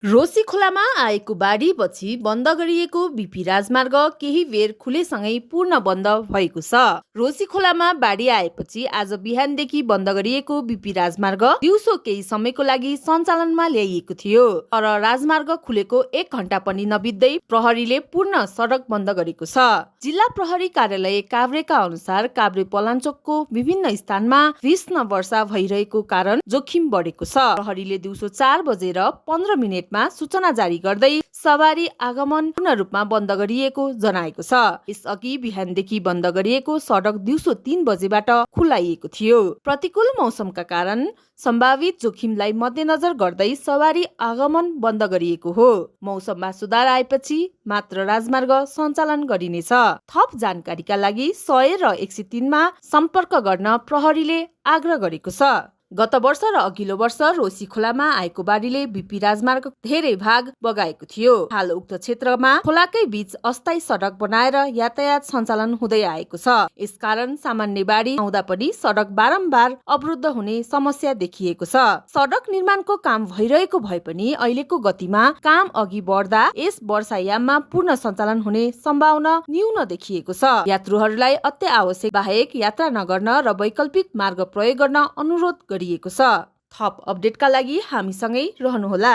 रोशी खोलामा आएको बाढीपछि बन्द गरिएको बीपी राजमार्ग केही बेर खुलेसँगै पूर्ण बन्द भएको छ। रोशी खोलामा बाढी आएपछि आज बिहानदेखि बन्द गरिएको बीपी राजमार्ग दिउँसो केही समयको लागि सञ्चालनमा ल्याइएको थियो। तर राजमार्ग खुलेको 1 घण्टा पनि नबित्दै प्रहरीले पूर्ण सडक बन्द गरेको छ। जिल्ला प्रहरी कार्यालय काभ्रेका अनुसार काभ्रे पलाञ्चोकको विभिन्न स्थानमा भीषण वर्षा भइरहेको कारण जोखिम बढेको छ। प्रहरीले दिउँसो 4 बजेर 15 मिनेटमा सूचना जारी गर्दै सवारी आगमन पूर्ण रूपमा बन्द गरिएको जनाएको छ। यसअघि बिहानदेखि बन्द गरिएको सडक दिउँसो 3 बजेबाट खुलाइएको थियो। प्रतिकूल मौसमका कारण सम्भावित जोखिमलाई मध्यनजर गर्दै सवारी आगमन बन्द गरिएको हो। मौसममा सुधार आएपछि मात्र राजमार्ग सञ्चालन गरिनेछ। थप जानकारीका लागि 100 र 103 मा सम्पर्क गर्न प्रहरीले आग्रह गरेको छ। गत वर्ष र अघिल्लो वर्ष रोशी खोलामा आएको बाढीले बीपी राजमार्ग धेरै भाग बगाएको थियो। हाल उक्त क्षेत्रमा खोलाकै बीच अस्थायी सडक बनाएर यातायात सञ्चालन हुँदै आएको छ। यसकारण सामान्य बाढी आउँदा पनि सडक बारम्बार अवरुद्ध हुने समस्या देखिएको छ। सडक निर्माणको काम भइरहेको भए पनि अहिलेको गतिमा काम अघि बढ्दा यस वर्षायाममा पूर्ण सञ्चालन हुने सम्भावना न्यून देखिएको छ। यात्रुहरूलाई अत्यावश्यक बाहेक यात्रा नगर्न र वैकल्पिक मार्ग प्रयोग गर्न अनुरोध गरिएको छ। थप अपडेटका लागि हामीसँगै रहनुहोला।